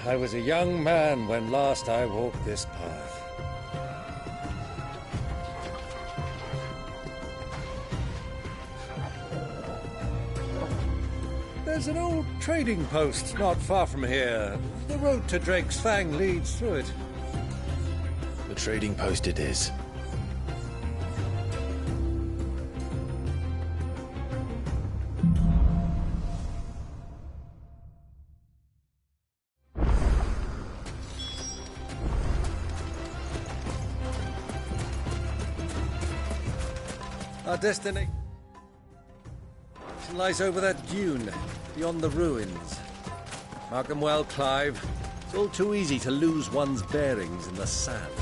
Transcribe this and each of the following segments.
I was a young man when last I walked this path. There's an old trading post not far from here. The road to Drake's Fang leads through it. The trading post it is. Our destination lies over that dune, beyond the ruins. Mark 'em well, Clive. It's all too easy to lose one's bearings in the sand.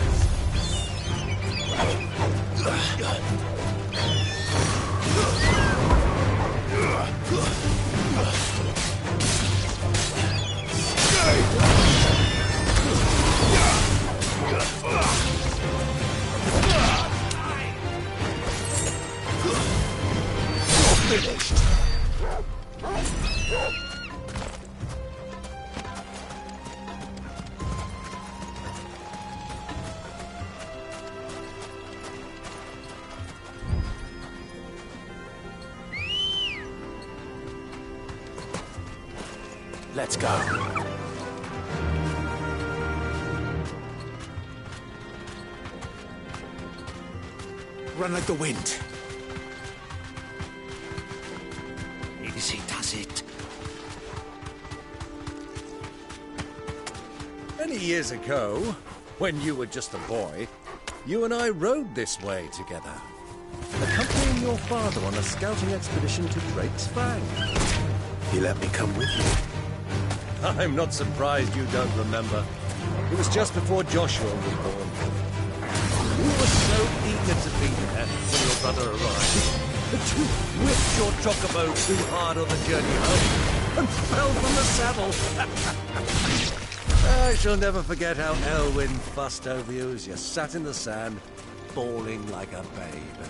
Finished. Let's go. Run like the wind. Easy does it. Many years ago, when you were just a boy, you and I rode this way together, accompanying your father on a scouting expedition to Drake's Fang. He let me come with you. I'm not surprised you don't remember. It was just before Joshua was born. You were so eager to be there when your brother arrived that you whipped your chocobo too hard on the journey home and fell from the saddle. I shall never forget how Elwyn fussed over you as you sat in the sand, bawling like a babe.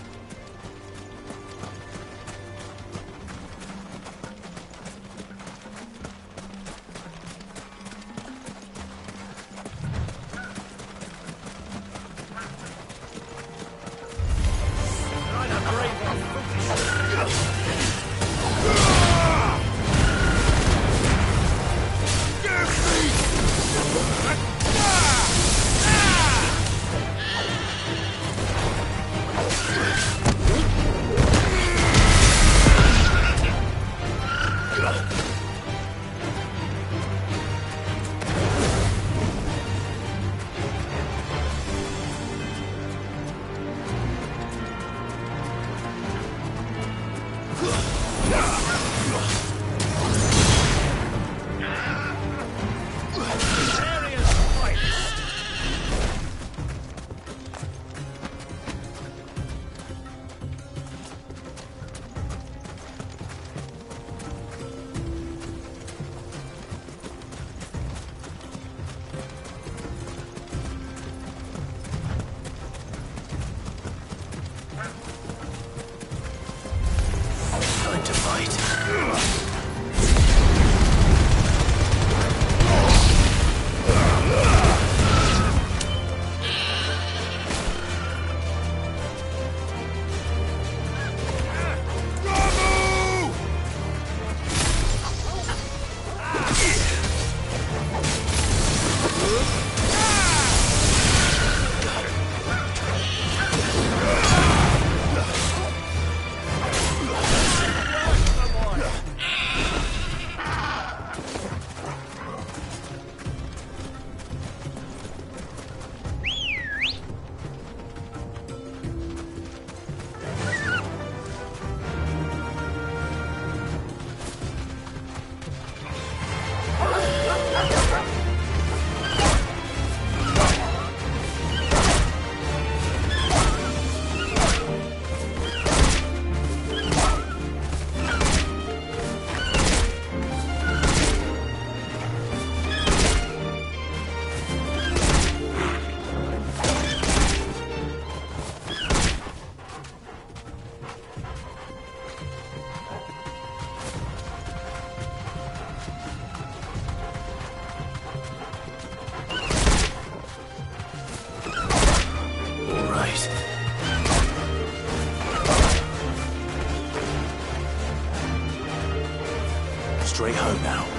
home now.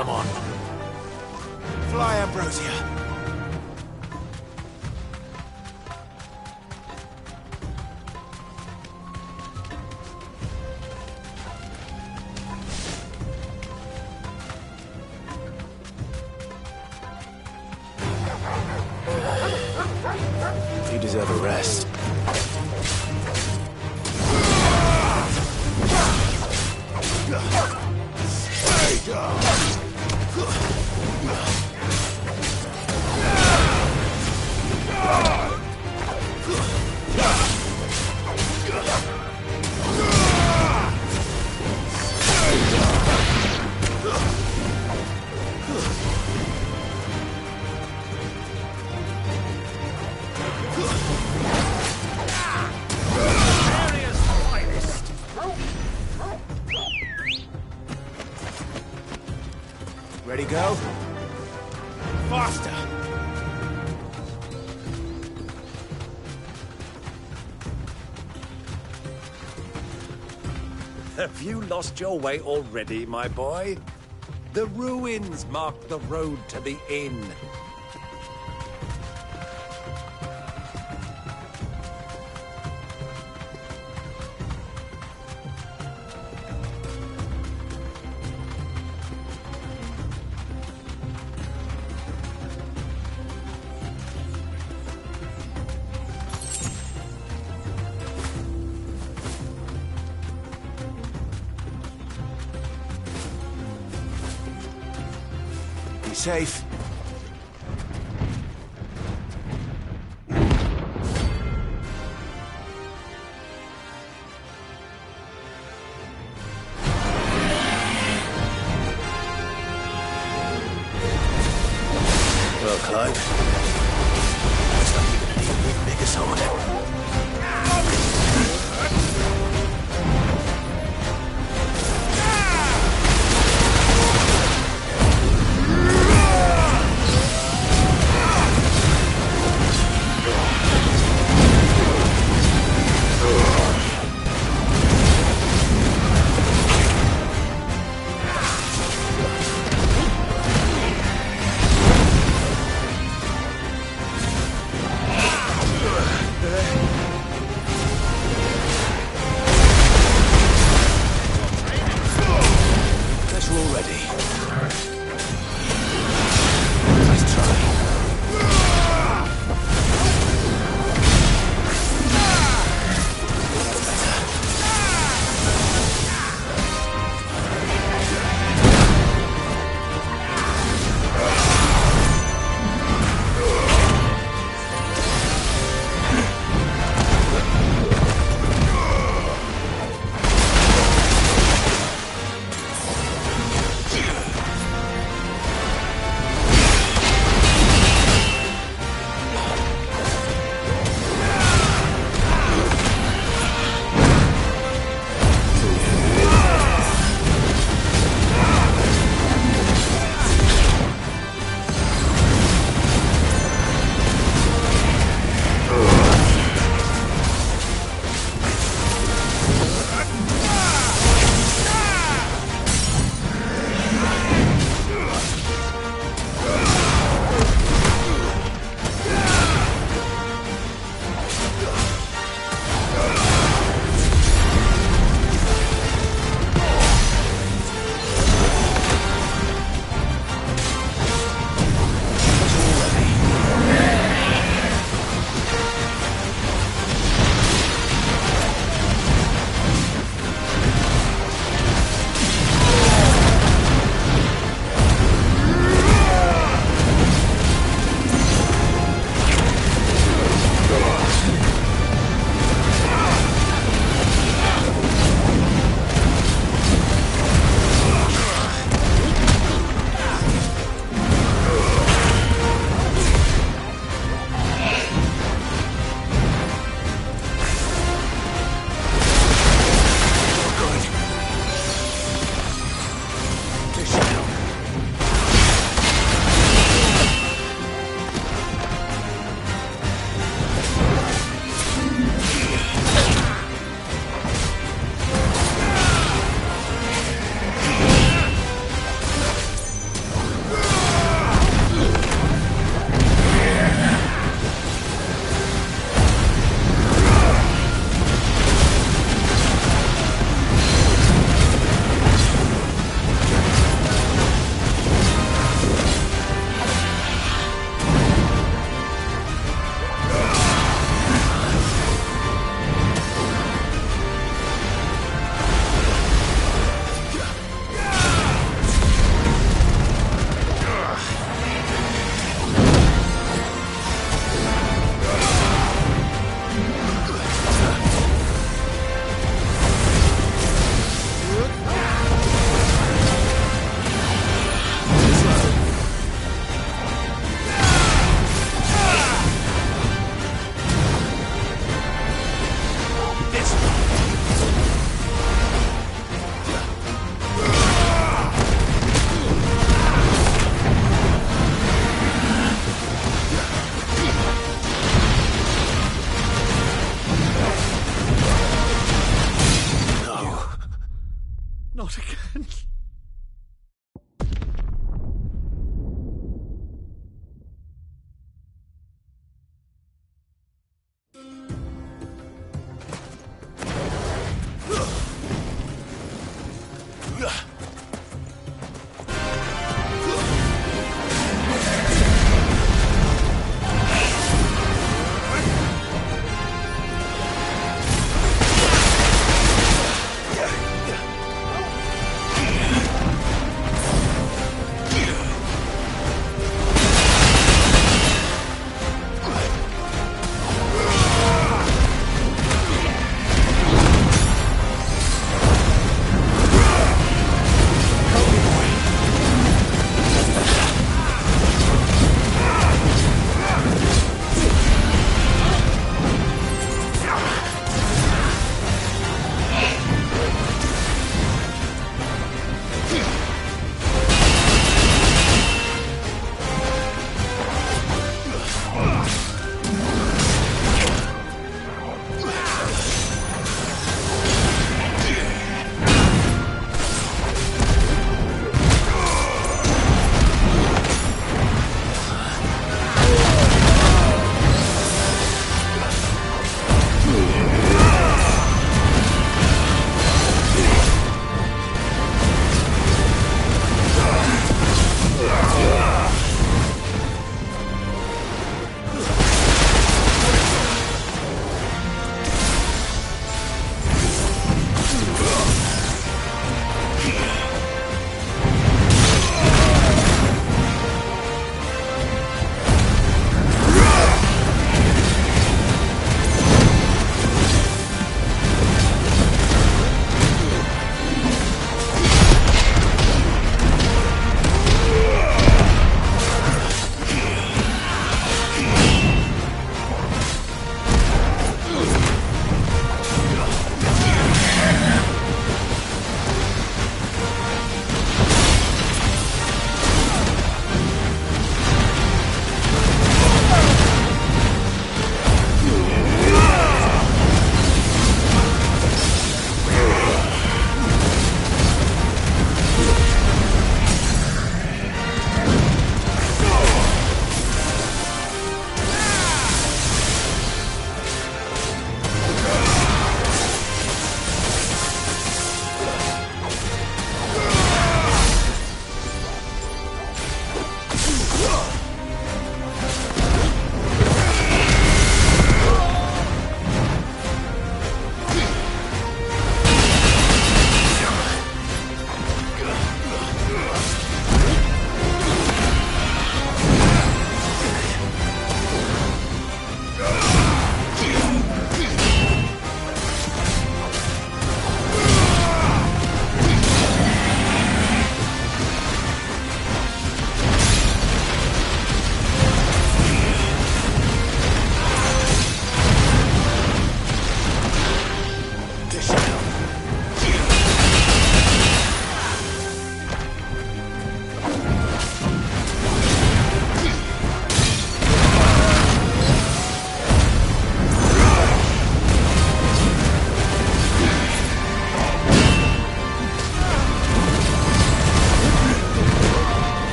Come on. Fly, Ambrosia. You deserve a rest. Ready, go? Faster! Have you lost your way already, my boy? The ruins mark the road to the inn. Be safe. Well, Clive, looks like you're gonna need a bit bigger sword.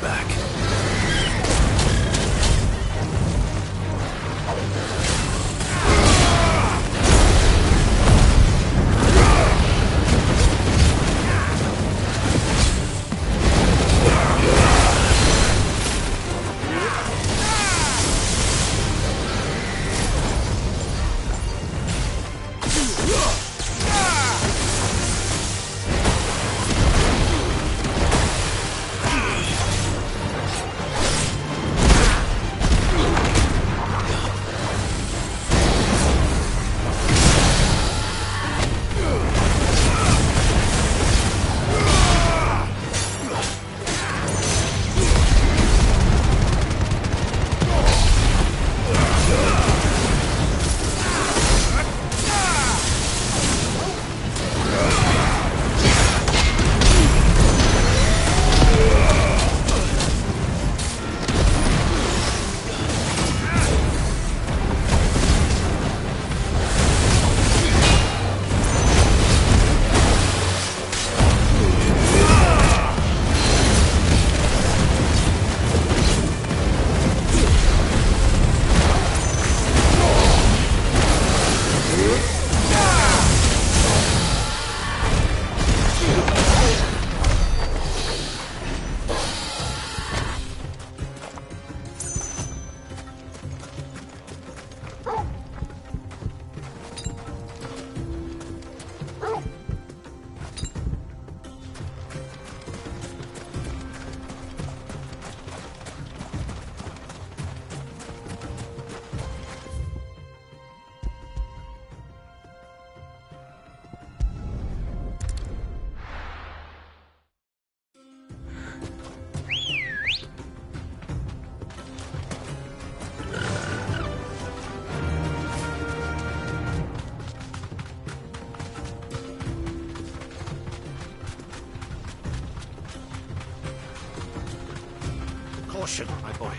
back. Caution, my boy.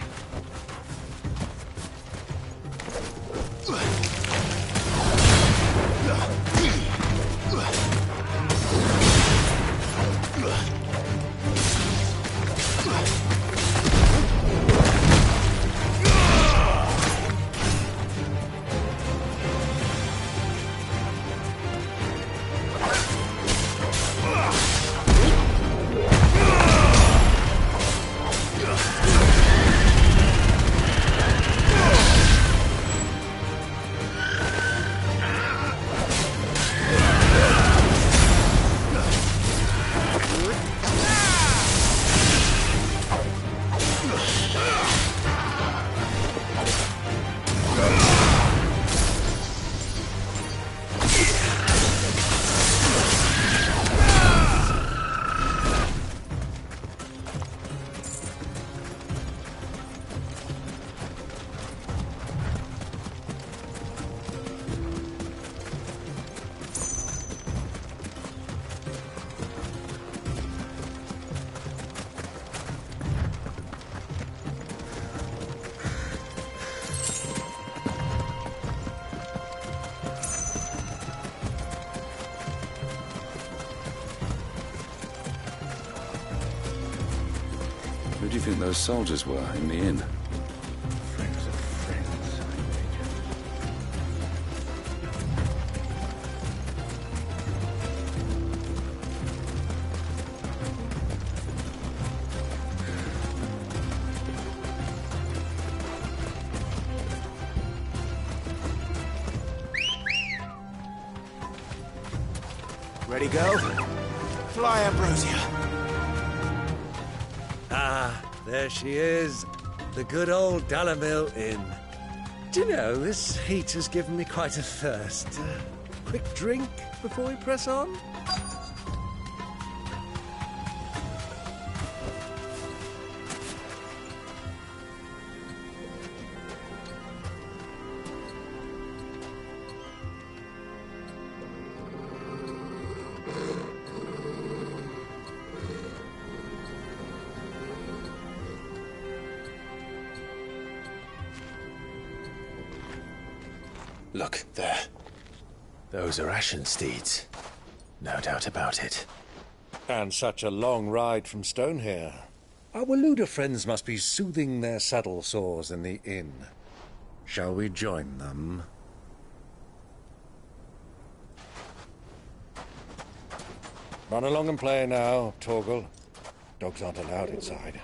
Who do you think those soldiers were in the inn? Friends of friends, I imagine. Ready, go? Fly, Ambrosia. Ah, there she is. The good old Dalamil Inn. Do you know, this heat has given me quite a thirst. Quick drink before we press on? Look, there. Those are Ashen steeds. No doubt about it. And such a long ride from Stonehair. Our Waluda friends must be soothing their saddle sores in the inn. Shall we join them? Run along and play now, Torgal. Dogs aren't allowed inside.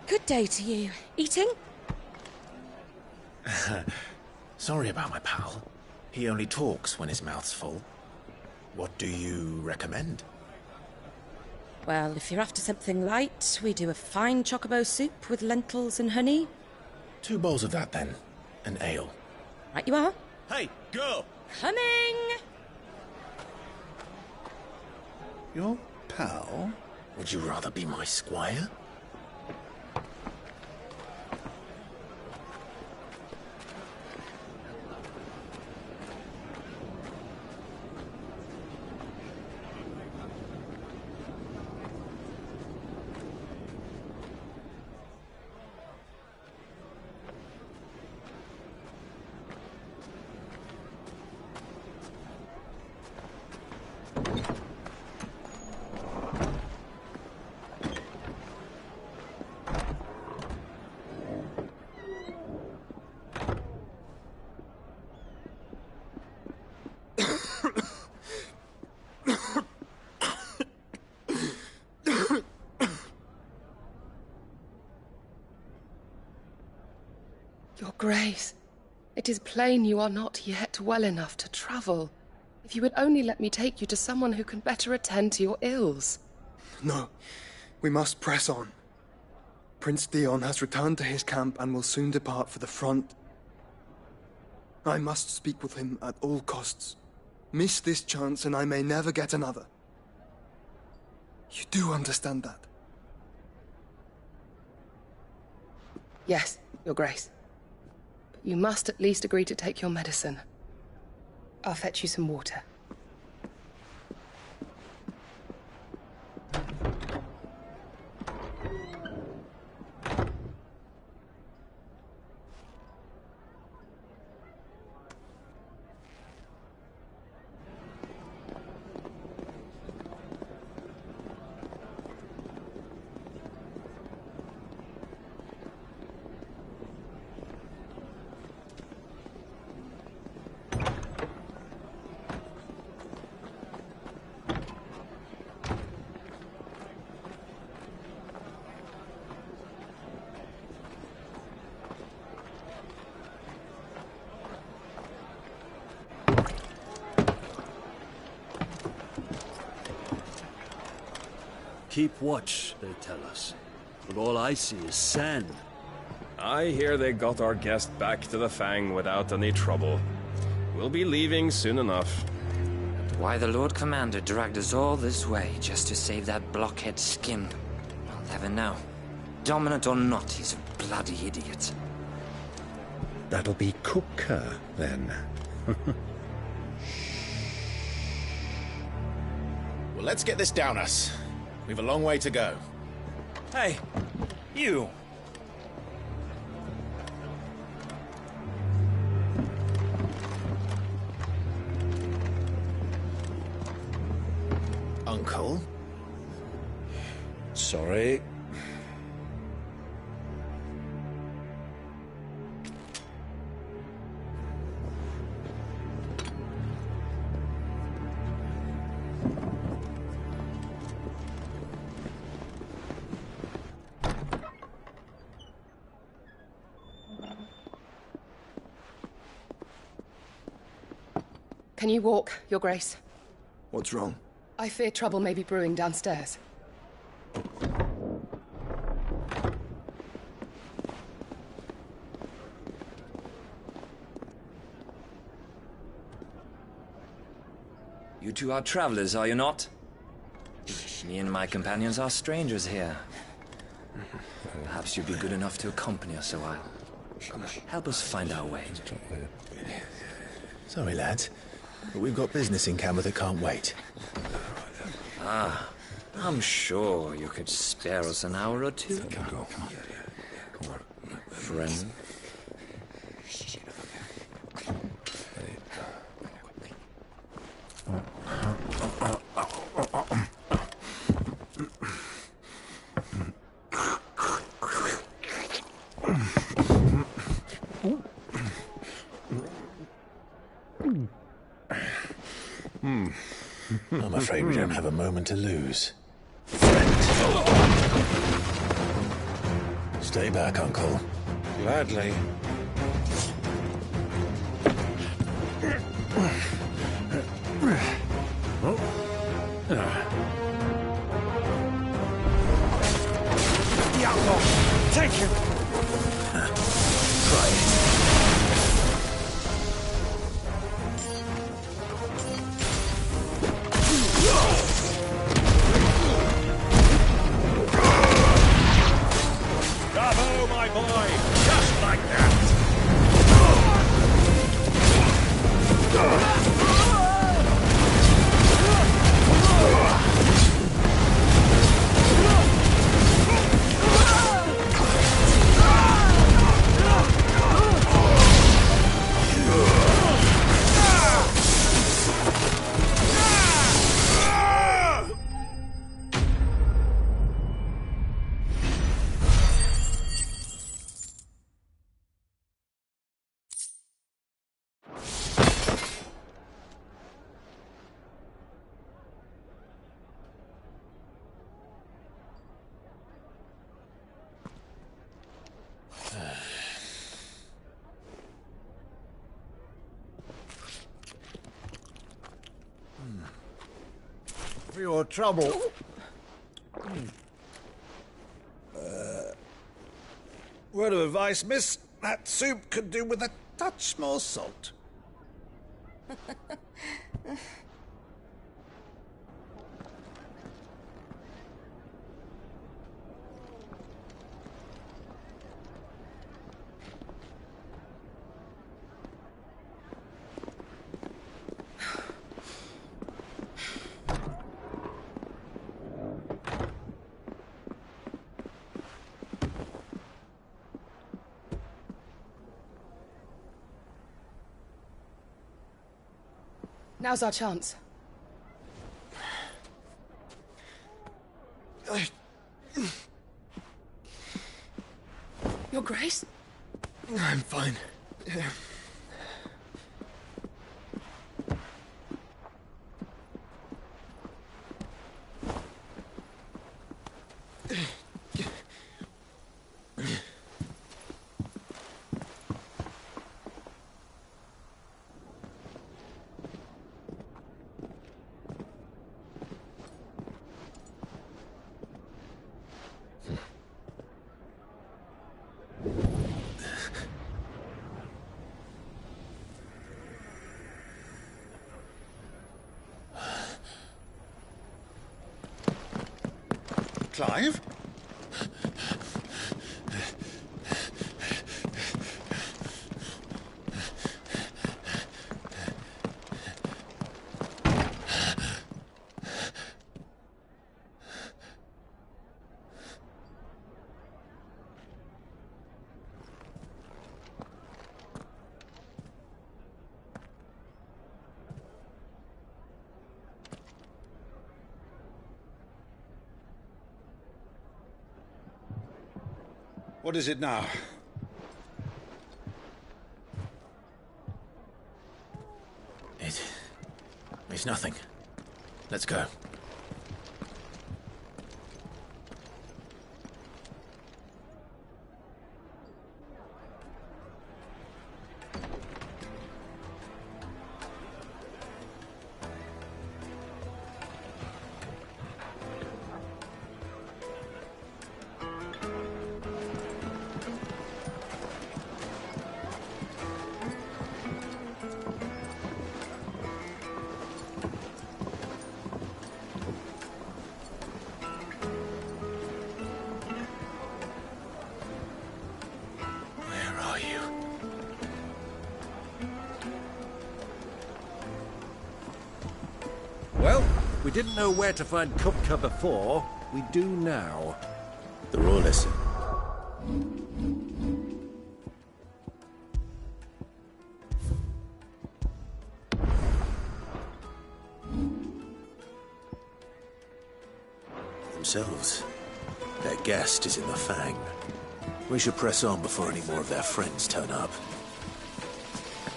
Good day to you. Eating? Sorry about my pal. He only talks when his mouth's full. What do you recommend? Well, if you're after something light, we do a fine chocobo soup with lentils and honey. 2 bowls of that, then. An ale. Right you are. Hey, girl! Coming! Your pal? Would you rather be my squire? Your Grace, it is plain you are not yet well enough to travel. If you would only let me take you to someone who can better attend to your ills. No, we must press on. Prince Dion has returned to his camp and will soon depart for the front. I must speak with him at all costs. Miss this chance and I may never get another. You do understand that? Yes, Your Grace. But you must at least agree to take your medicine. I'll fetch you some water. Keep watch, they tell us. But all I see is sand. I hear they got our guest back to the Fang without any trouble. We'll be leaving soon enough. Why the Lord Commander dragged us all this way just to save that blockhead Skim, I'll never know. Dominant or not, he's a bloody idiot. That'll be Cooker, then. Well, let's get this down us. We've a long way to go. Hey, you! Uncle? Sorry. Can you walk, Your Grace? What's wrong? I fear trouble may be brewing downstairs. You two are travelers, are you not? Me and my companions are strangers here. Perhaps you'd be good enough to accompany us a while. Help us find our way. Sorry, lads, but we've got business in Camber that can't wait. Ah, I'm sure you could spare us an hour or two. Friend. I'm afraid we don't have a moment to lose. Stay back, Uncle. Gladly. The outlaw! Take him! Try it. Bravo, my boy! Just like that! For your trouble. Word of advice, miss. That soup could do with a touch more salt. Now's our chance. Your Grace? I'm fine. Clive? What is it now? It's nothing. Let's go. Well, we didn't know where to find Kupka before. We do now. The raw listen. Themselves. Their guest is in the Fang. We should press on before any more of their friends turn up.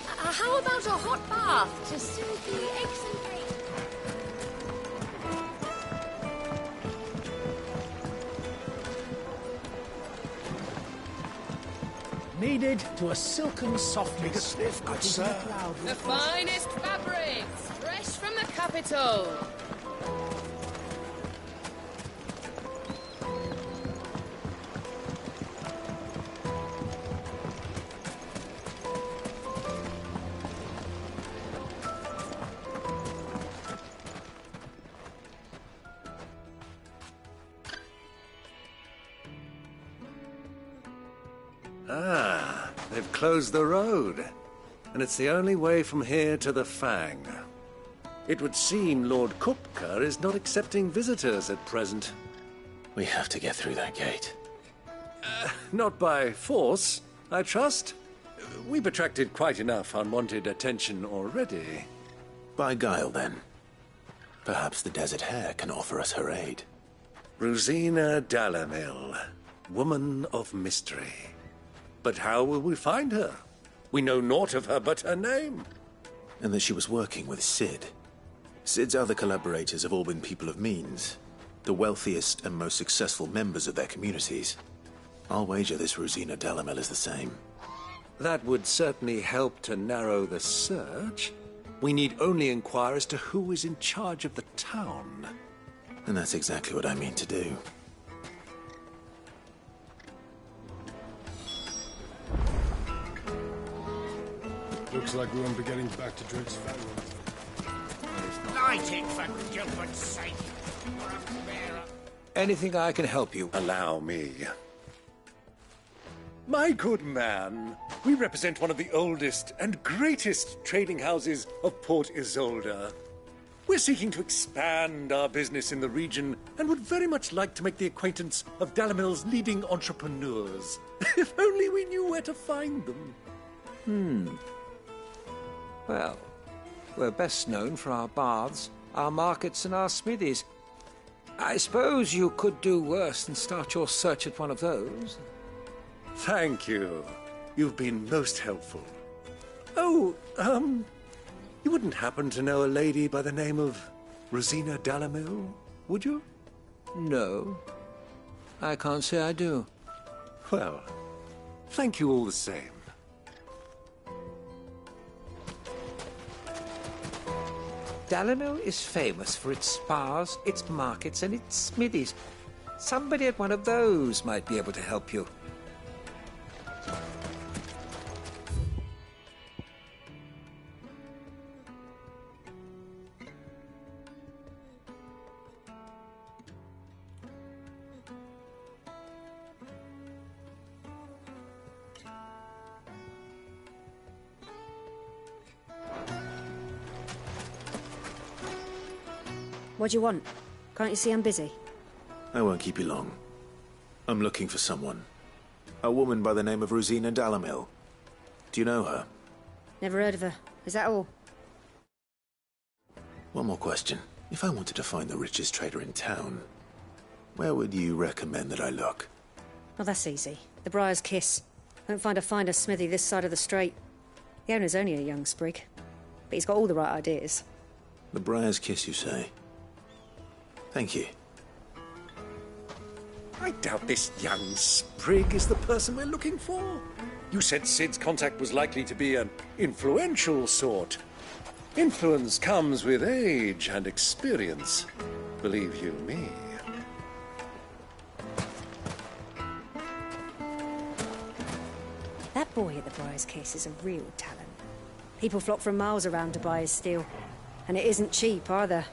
How about a hot bath to soothe the aches and pains? Kneaded to a silken softness. Take a sniff, good sir. The finest fabrics, fresh from the capital. Ah, they've closed the road. And it's the only way from here to the Fang. It would seem Lord Kupka is not accepting visitors at present. We have to get through that gate. Not by force, I trust. We've attracted quite enough unwanted attention already. By guile, then. Perhaps the Desert Hare can offer us her aid. Rosina Dalamil, woman of mystery. But how will we find her? We know naught of her but her name. And that she was working with Cid. Cid's other collaborators have all been people of means, the wealthiest and most successful members of their communities. I'll wager this Rosina Dalamil is the same. That would certainly help to narrow the search. We need only inquire as to who is in charge of the town. And that's exactly what I mean to do. Looks like we won't be getting back to Drake's family. Light it, for Gilbert's sake. You're a bearer. Anything I can help you, allow me. My good man, we represent one of the oldest and greatest trading houses of Port Isolde. We're seeking to expand our business in the region and would very much like to make the acquaintance of Dalamil's leading entrepreneurs. If only we knew where to find them. Well, we're best known for our baths, our markets, and our smithies. I suppose you could do worse than start your search at one of those. Thank you. You've been most helpful. Oh, you wouldn't happen to know a lady by the name of Rosina Dalamil, would you? No. I can't say I do. Well, thank you all the same. Dalamil is famous for its spas, its markets, and its smithies. Somebody at one of those might be able to help you. What do you want? Can't you see I'm busy? I won't keep you long. I'm looking for someone. A woman by the name of Rosina Dalamil. Do you know her? Never heard of her. Is that all? One more question. If I wanted to find the richest trader in town, where would you recommend that I look? Oh, that's easy. The Briar's Kiss. Won't find a finer smithy this side of the strait. The owner's only a young sprig, but he's got all the right ideas. The Briar's Kiss, you say? Thank you. I doubt this young sprig is the person we're looking for. You said Cid's contact was likely to be an influential sort. Influence comes with age and experience, believe you me. That boy at the Briar's Kiss is a real talent. People flock from miles around to buy his steel. And it isn't cheap, either.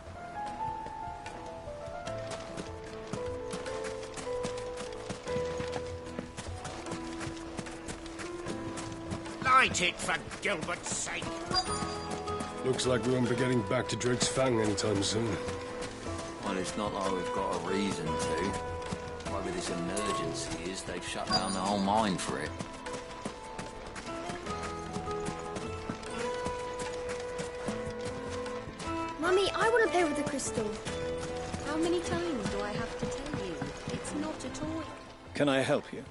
Light it, for Gilbert's sake. Looks like we won't be getting back to Drake's Fang anytime soon. Well, it's not like we've got a reason to. Whatever this emergency is, they've shut down the whole mine for it. Mummy, I want to play with the crystal. How many times do I have to tell you? It's not a toy. Can I help you?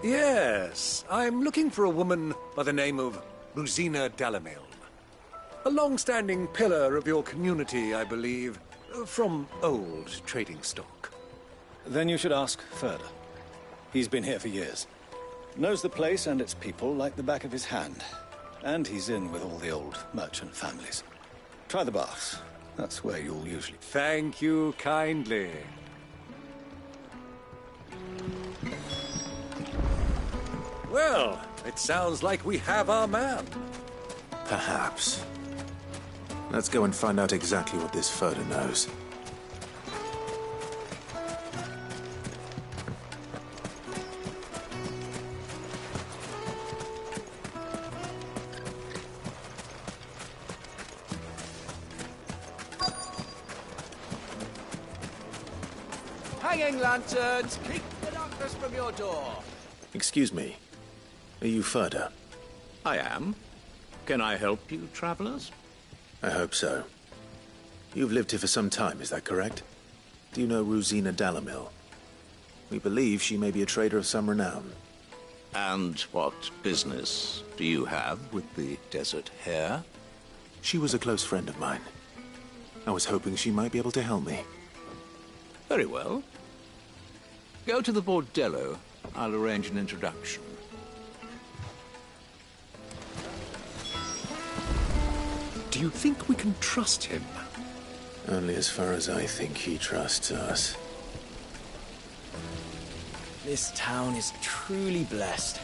Yes, I'm looking for a woman by the name of Rosina Dalamil. A long-standing pillar of your community, I believe, from old trading stock. Then you should ask Ferda. He's been here for years. Knows the place and its people like the back of his hand. And he's in with all the old merchant families. Try the baths. That's where you'll usually... Thank you kindly. Well, it sounds like we have our man. Perhaps. Let's go and find out exactly what this Ferda knows. Hanging lanterns, keep the darkness from your door. Excuse me. Are you Ferda? I am. Can I help you, travelers? I hope so. You've lived here for some time, is that correct? Do you know Rosina Dalamil? We believe she may be a trader of some renown. And what business do you have with the Desert Hare? She was a close friend of mine. I was hoping she might be able to help me. Very well. Go to the Bordello. I'll arrange an introduction. Do you think we can trust him? Only as far as I think he trusts us. This town is truly blessed.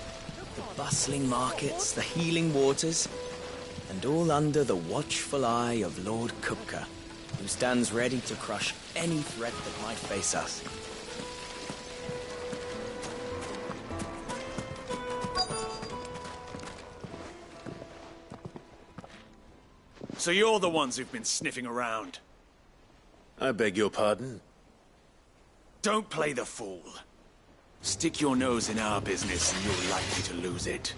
The bustling markets, the healing waters, and all under the watchful eye of Lord Kupka, who stands ready to crush any threat that might face us. So you're the ones who've been sniffing around. I beg your pardon? Don't play the fool. Stick your nose in our business and you're likely to lose it.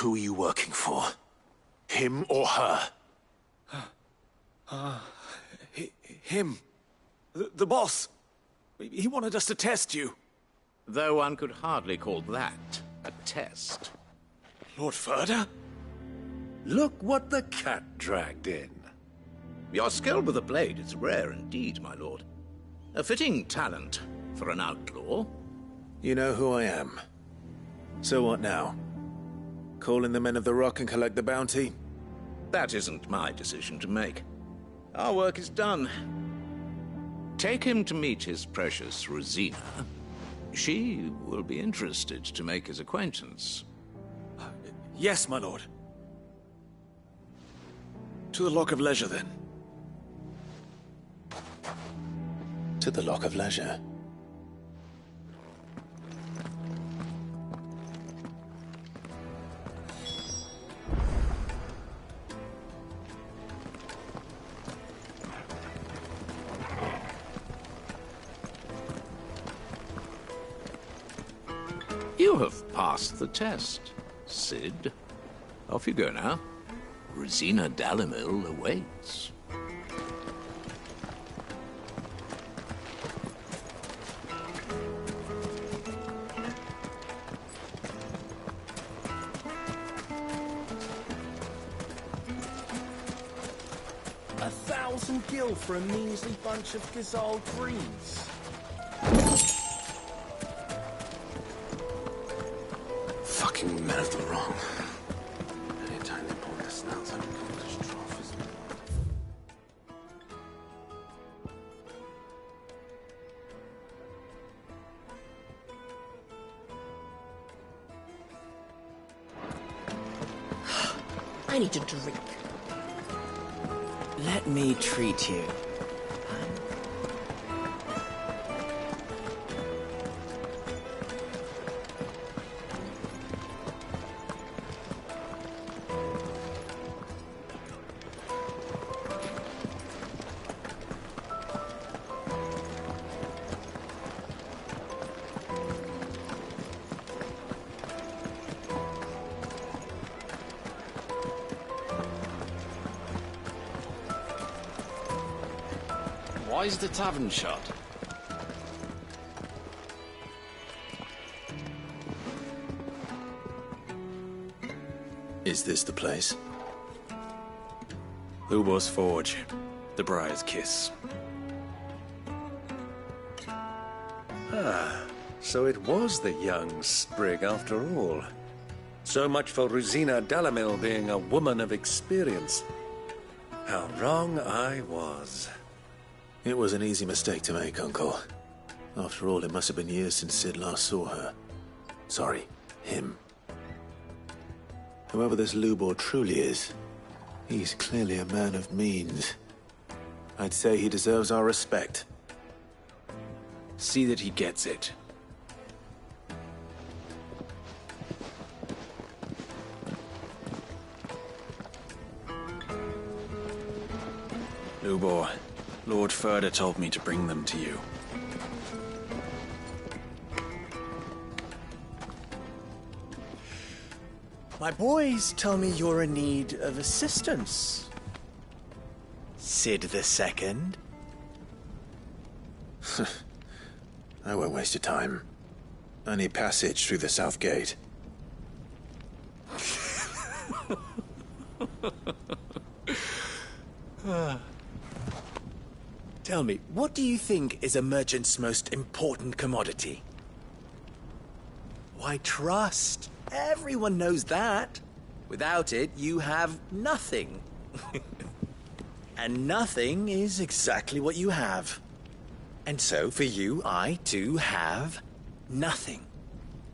Who are you working for? Him or her? Him. The boss. He wanted us to test you. Though one could hardly call that a test. Lord Ferda? Look what the cat dragged in. Your skill with the blade is rare indeed, my lord. A fitting talent for an outlaw. You know who I am. So what now? Call in the Men of the Rock and collect the bounty? That isn't my decision to make. Our work is done. Take him to meet his precious Rosina, She will be interested to make his acquaintance. Yes, my lord. To the Lock of Leisure, then. To the Lock of Leisure. You have passed the test, Cid. Off you go now. Rosina Dalimil awaits. $1,000 for a measly bunch of Gazal greens. Fucking men of the wrong. Anytime they pull their snouts out of English trophies. I need a drink. Let me treat you. Why is the tavern shut? Is this the place? Lubor's Forge. The Briar's Kiss. Ah, so it was the young sprig after all. So much for Rosina Dalimil being a woman of experience. How wrong I was. It was an easy mistake to make, Uncle. After all, it must have been years since Cid last saw her. Sorry, him. Whoever this Lubor truly is, he's clearly a man of means. I'd say he deserves our respect. See that he gets it. Lubor, Lord Furder told me to bring them to you. My boys tell me you're in need of assistance. Cid the Second. I won't waste your time. I need passage through the south gate. Tell me, what do you think is a merchant's most important commodity? Why, trust. Everyone knows that. Without it, you have nothing. And nothing is exactly what you have. And so, for you, I, too, have nothing.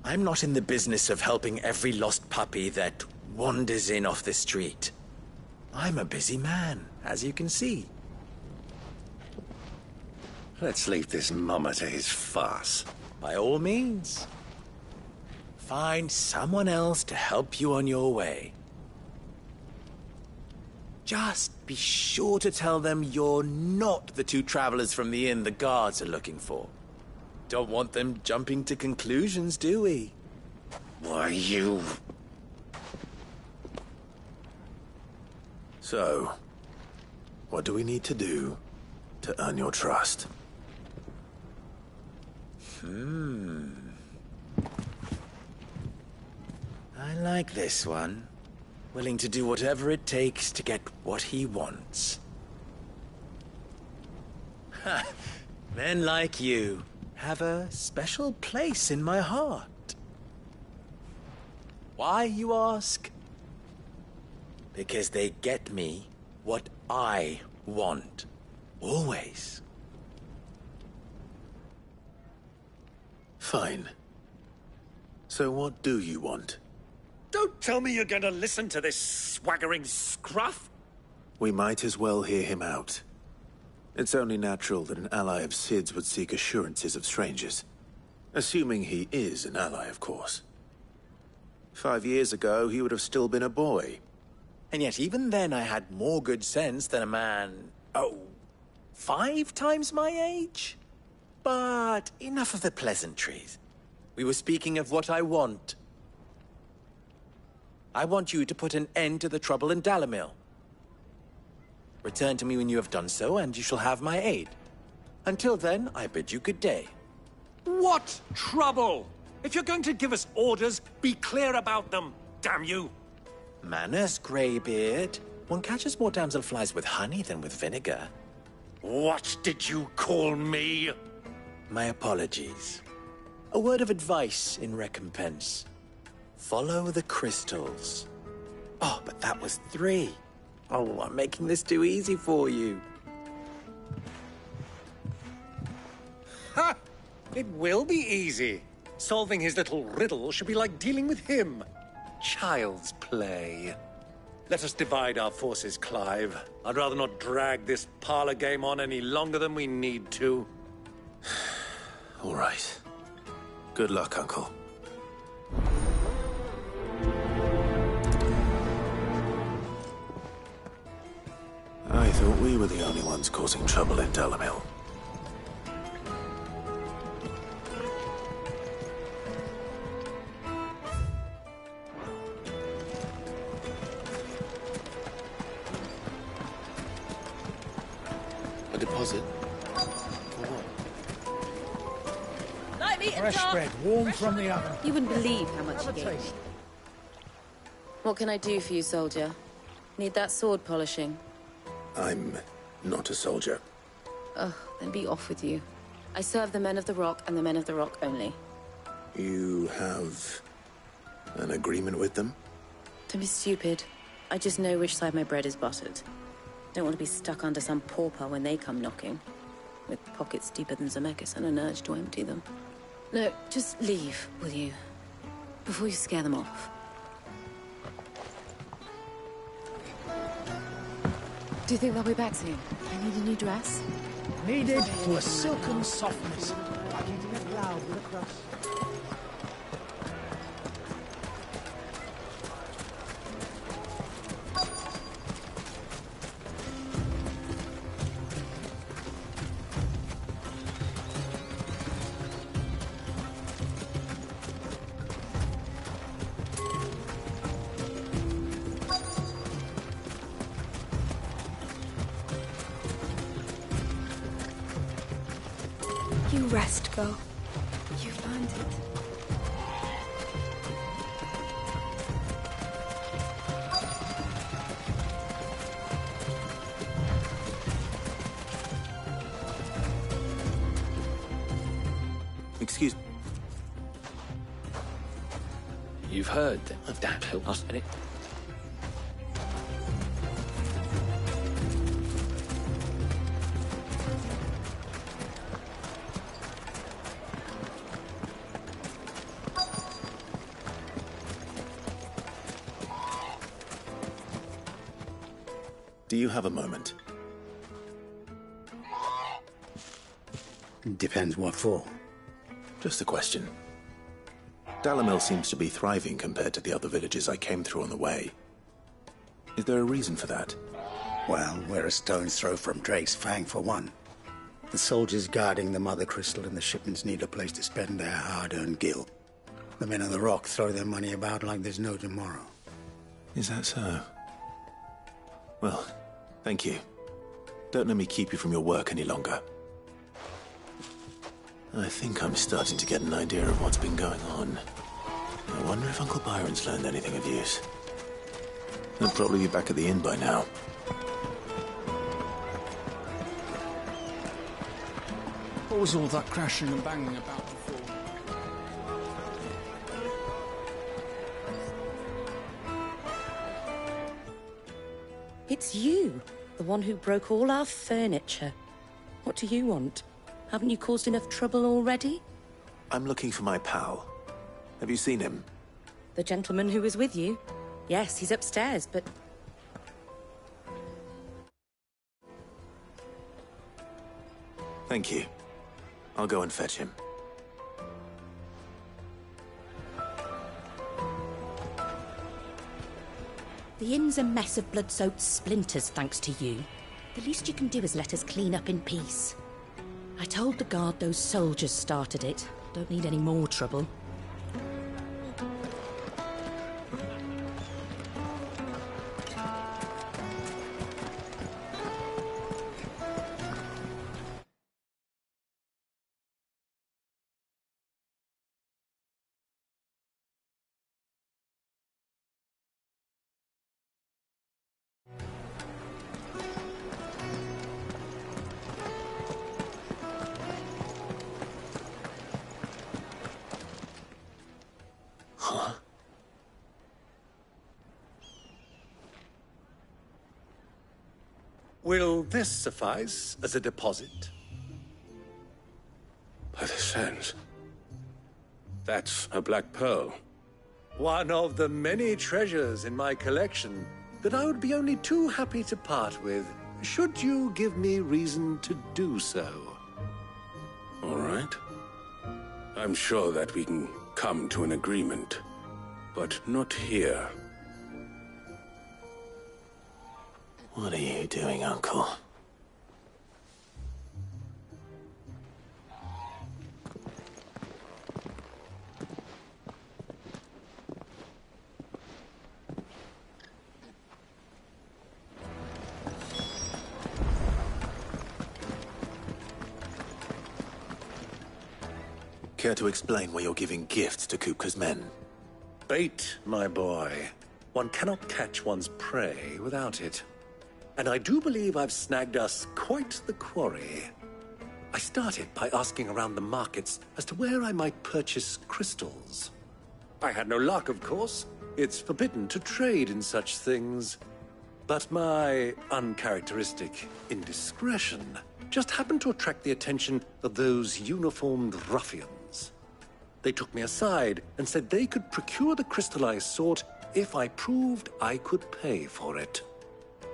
I'm not in the business of helping every lost puppy that wanders in off the street. I'm a busy man, as you can see. Let's leave this mummer to his farce. By all means. Find someone else to help you on your way. Just be sure to tell them you're not the two travelers from the inn the guards are looking for. Don't want them jumping to conclusions, do we? Why, you... So, what do we need to do to earn your trust? I like this one. Willing to do whatever it takes to get what he wants. Ha! Men like you have a special place in my heart. Why, you ask? Because they get me what I want. Always. Fine. So what do you want? Don't tell me you're going to listen to this swaggering scruff! We might as well hear him out. It's only natural that an ally of Sid's would seek assurances of strangers. Assuming he is an ally, of course. 5 years ago, he would have still been a boy. And yet even then I had more good sense than a man... 5 times my age? But enough of the pleasantries. We were speaking of what I want. I want you to put an end to the trouble in Dalimil. Return to me when you have done so, and you shall have my aid. Until then, I bid you good day. What trouble? If you're going to give us orders, be clear about them, damn you! Manners, Greybeard. One catches more damselflies with honey than with vinegar. What did you call me? My apologies. A word of advice in recompense. Follow the crystals. Oh, but that was 3. Oh, I'm making this too easy for you. Ha! It will be easy. Solving his little riddle should be like dealing with him. Child's play. Let us divide our forces, Clive. I'd rather not drag this parlor game on any longer than we need to. All right. Good luck, Uncle. I thought we were the only ones causing trouble in Dalimil. A deposit? Light meat and Fresh dark. bread, warm from the oven. You wouldn't believe how much he gave me. What can I do for you, soldier? Need that sword polishing? I'm not a soldier. Ugh, then be off with you. I serve the men of the Rock and the men of the Rock only. You have an agreement with them? Don't be stupid. I just know which side my bread is buttered. Don't want to be stuck under some pauper when they come knocking. With pockets deeper than Zemeckis and an urge to empty them. No, just leave, will you? Before you scare them off. Do you think they'll be back soon? I need a new dress. Needed to a silken softness, like eating it loud with a crust. You rest, Bo. You've earned it. Excuse me. You've heard of Dalimil, not it? Do you have a moment? Depends what for. Just a question. Dalimil seems to be thriving compared to the other villages I came through on the way. Is there a reason for that? Well, we're a stone's throw from Drake's Fang, for one. The soldiers guarding the Mother Crystal and the shipments need a place to spend their hard-earned gil. The men of the Rock throw their money about like there's no tomorrow. Is that so? Well, thank you. Don't let me keep you from your work any longer. I think I'm starting to get an idea of what's been going on. I wonder if Uncle Byron's learned anything of use. He'll probably be back at the inn by now. What was all that crashing and banging about before? It's you, the one who broke all our furniture. What do you want? Haven't you caused enough trouble already? I'm looking for my pal. Have you seen him? The gentleman who was with you? Yes, he's upstairs, but... Thank you. I'll go and fetch him. The inn's a mess of blood-soaked splinters, thanks to you. The least you can do is let us clean up in peace. I told the guard those soldiers started it. Don't need any more trouble. Will this suffice as a deposit? By the sands. That's a black pearl. One of the many treasures in my collection that I would be only too happy to part with, should you give me reason to do so. All right. I'm sure that we can come to an agreement, but not here. What are you doing, Uncle? Care to explain why you're giving gifts to Kupka's men? Bait, my boy. One cannot catch one's prey without it. And I do believe I've snagged us quite the quarry. I started by asking around the markets as to where I might purchase crystals. I had no luck, of course. It's forbidden to trade in such things. But my uncharacteristic indiscretion just happened to attract the attention of those uniformed ruffians. They took me aside and said they could procure the crystal I sought if I proved I could pay for it.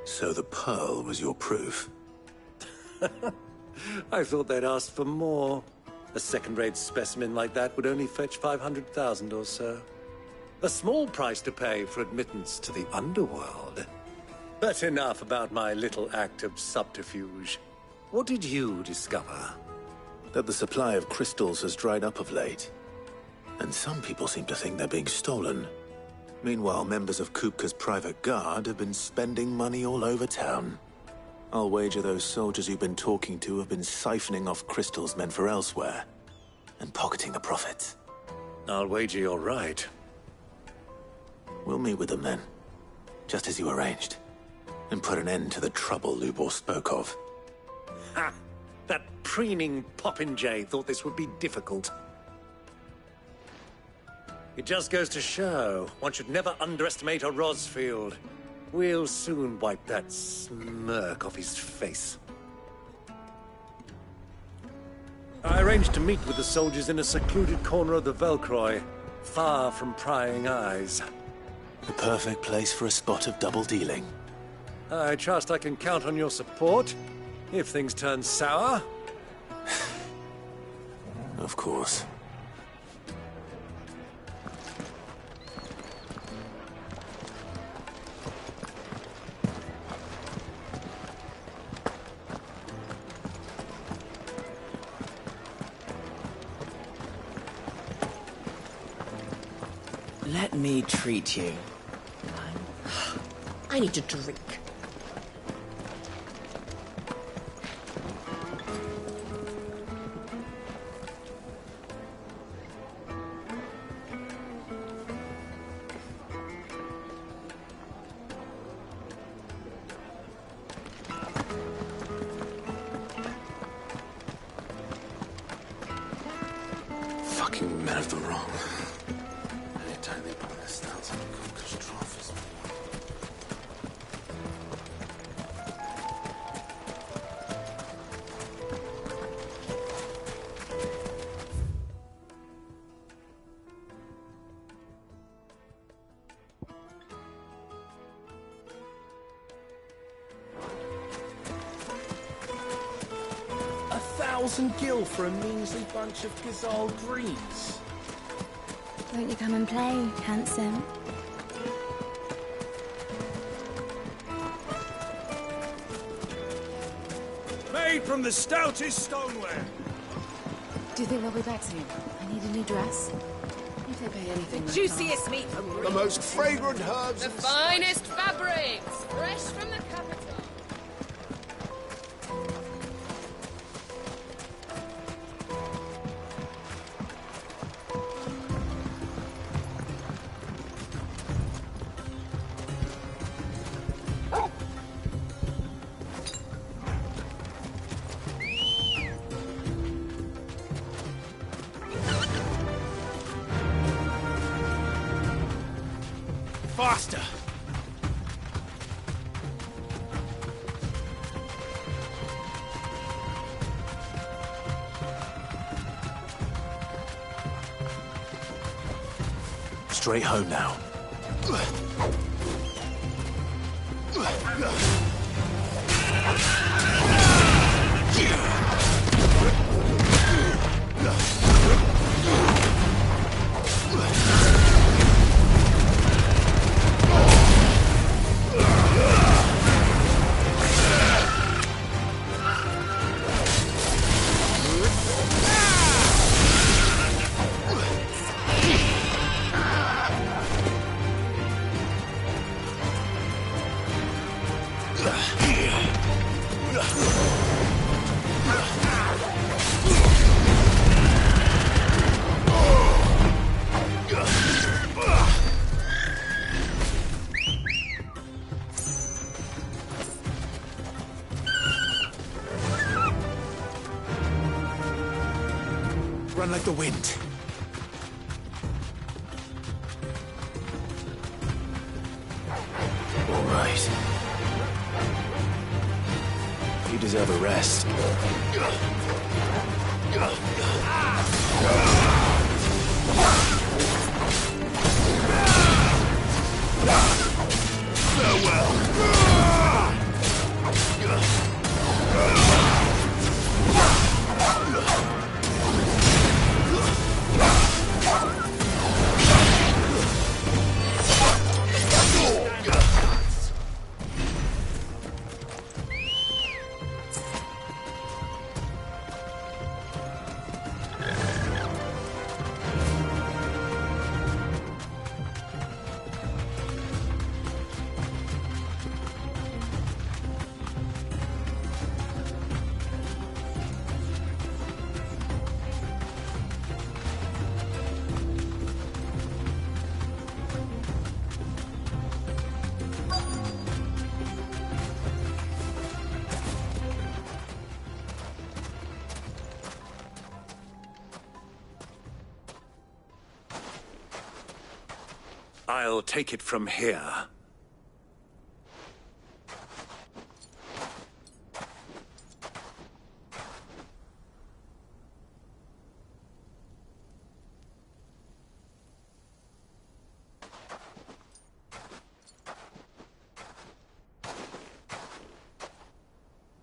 So the pearl was your proof? I thought they'd ask for more. A second-rate specimen like that would only fetch 500,000 or so. A small price to pay for admittance to the underworld. But enough about my little act of subterfuge. What did you discover? That the supply of crystals has dried up of late. And some people seem to think they're being stolen. Meanwhile, members of Kupka's private guard have been spending money all over town. I'll wager those soldiers you've been talking to have been siphoning off crystals meant for elsewhere, and pocketing the profits. I'll wager you're right. We'll meet with them then, just as you arranged, and put an end to the trouble Lubor spoke of. Ha! That preening popinjay thought this would be difficult. It just goes to show, one should never underestimate a Rosfield. We'll soon wipe that smirk off his face. I arranged to meet with the soldiers in a secluded corner of the Velcroy, far from prying eyes. The perfect place for a spot of double dealing. I trust I can count on your support, if things turn sour. Of course. Let me treat you. I need a drink. Fucking men of the wrong. Anytime they pull their snouts on Kupka's trophies. 1,000 gil for a measly bunch of Gazal greens. Won't you come and play, handsome? Made from the stoutest stoneware. Do you think they'll be back soon? I need a new dress. If they pay anything. The juiciest meat from The most fragrant herbs. The finest fabrics, fresh from the capital. Faster! Straight home now. Run like the wind. All right. You deserve a rest. I'll take it from here.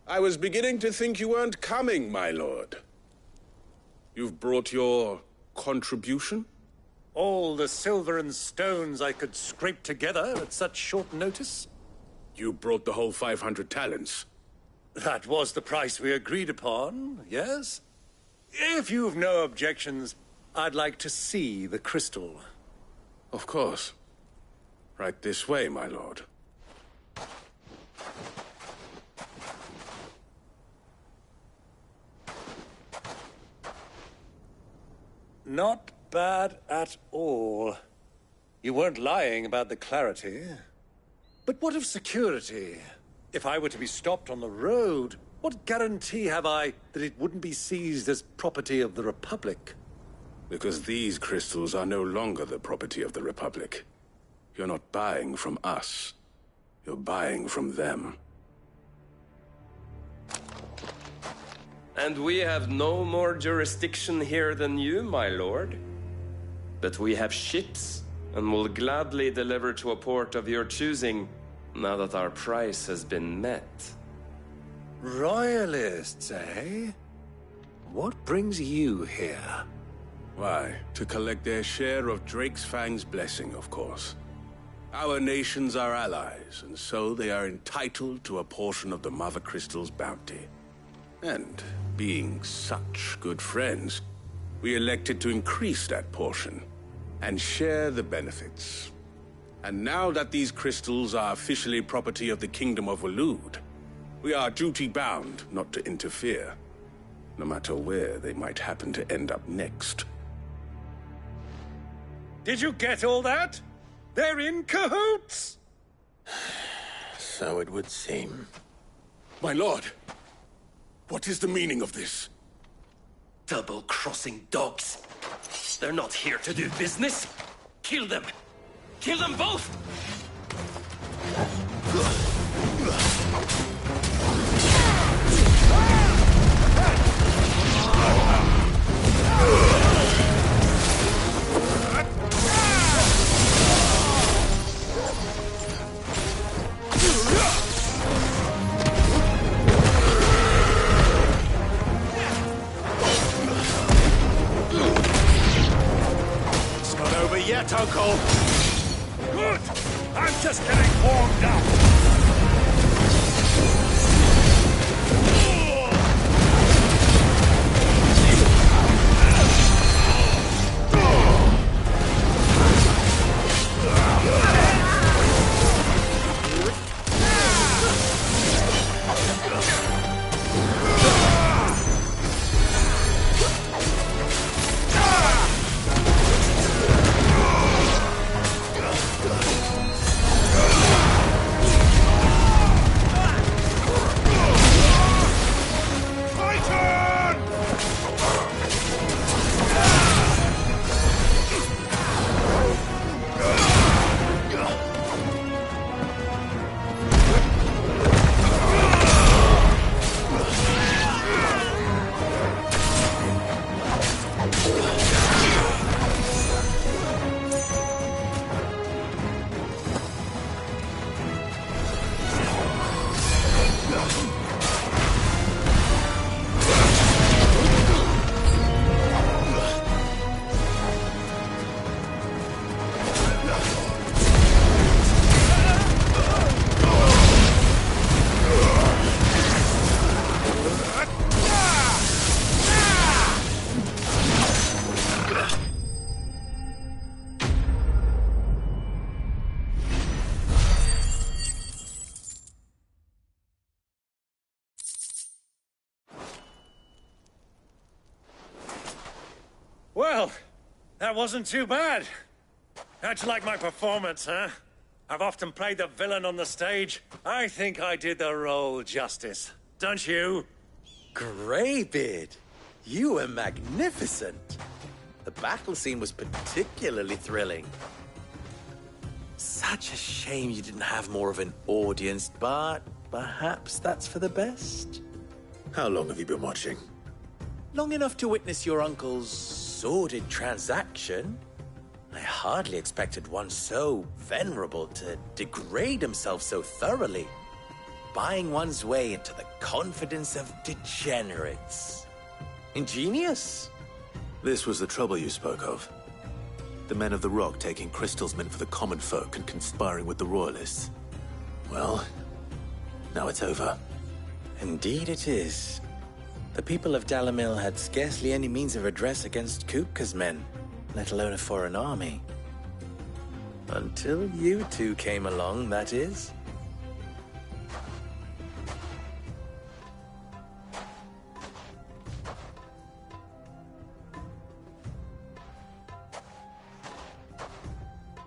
I was beginning to think you weren't coming, my lord. You've brought your contribution? All the silver and stones I could scrape together at such short notice? You brought the whole 500 talents. That was the price we agreed upon, yes? If you've no objections, I'd like to see the crystal. Of course. Right this way, my lord. Not bad at all. You weren't lying about the clarity. But what of security? If I were to be stopped on the road, what guarantee have I that it wouldn't be seized as property of the Republic? Because these crystals are no longer the property of the Republic. You're not buying from us. You're buying from them. And we have no more jurisdiction here than you, my lord. But we have ships, and will gladly deliver to a port of your choosing, now that our price has been met. Royalists, eh? What brings you here? Why, to collect their share of Drake's Fang's blessing, of course. Our nations are allies, and so they are entitled to a portion of the Mother Crystal's bounty. And being such good friends, we elected to increase that portion and share the benefits. And now that these crystals are officially property of the Kingdom of Waloed, we are duty-bound not to interfere, no matter where they might happen to end up next. Did you get all that? They're in cahoots! So it would seem. My lord, what is the meaning of this? Double-crossing dogs. They're not here to do business. Kill them! Kill them both! It's not over yet, Uncle! Good! I'm just getting warmed up! Well, that wasn't too bad. How'd you like my performance, huh? I've often played the villain on the stage. I think I did the role justice. Don't you? Greybeard, you were magnificent. The battle scene was particularly thrilling. Such a shame you didn't have more of an audience, but perhaps that's for the best. How long have you been watching? Long enough to witness your uncle's sordid transaction. I hardly expected one so venerable to degrade himself so thoroughly, buying one's way into the confidence of degenerates. Ingenious. This was the trouble you spoke of. The men of the Rock taking crystals meant for the common folk and conspiring with the Royalists. Well, now it's over. Indeed it is. The people of Dalimil had scarcely any means of redress against Kupka's men, let alone a foreign army. Until you two came along, that is.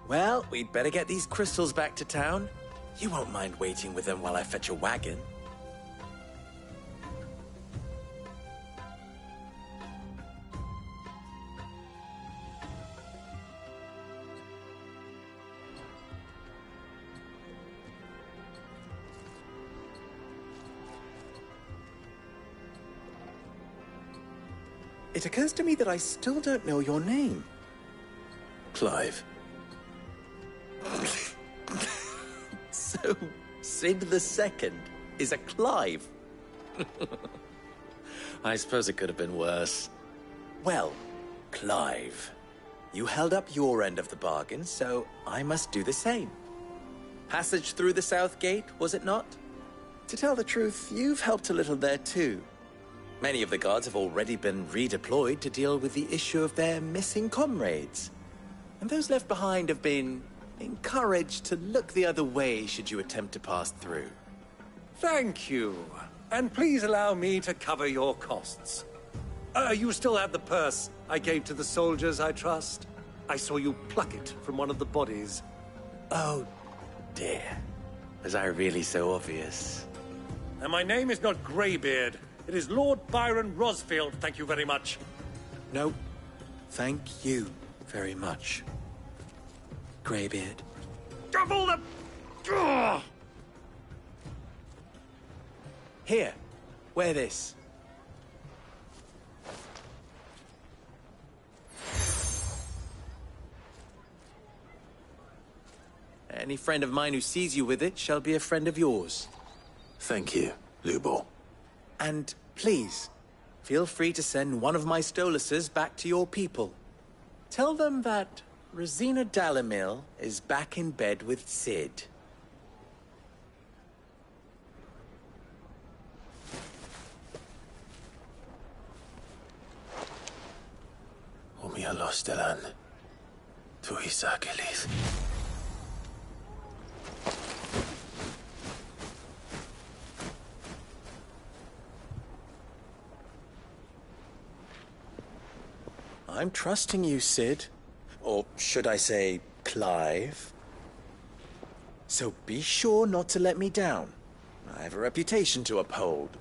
Well, we'd better get these crystals back to town. You won't mind waiting with them while I fetch a wagon. It occurs to me that I still don't know your name. Clive. So, Sid the Second is a Clive. I suppose it could have been worse. Well, Clive, you held up your end of the bargain, so I must do the same. Passage through the South Gate, was it not? To tell the truth, you've helped a little there too. Many of the guards have already been redeployed to deal with the issue of their missing comrades. And those left behind have been encouraged to look the other way should you attempt to pass through. Thank you. And please allow me to cover your costs. You still have the purse I gave to the soldiers, I trust? I saw you pluck it from one of the bodies. Oh, dear. Was I really so obvious? And my name is not Greybeard. It is Lord Byron Rosfield, thank you very much. No, thank you very much, Greybeard. Double the... Ugh! Here, wear this. Any friend of mine who sees you with it shall be a friend of yours. Thank you, Lubor. And please, feel free to send one of my Stoluses back to your people. Tell them that Rosina Dalamil is back in bed with Cid. Umia Lostelan. Tu Isakelis. I'm trusting you, Cid. Or should I say, Clive? So be sure not to let me down. I have a reputation to uphold.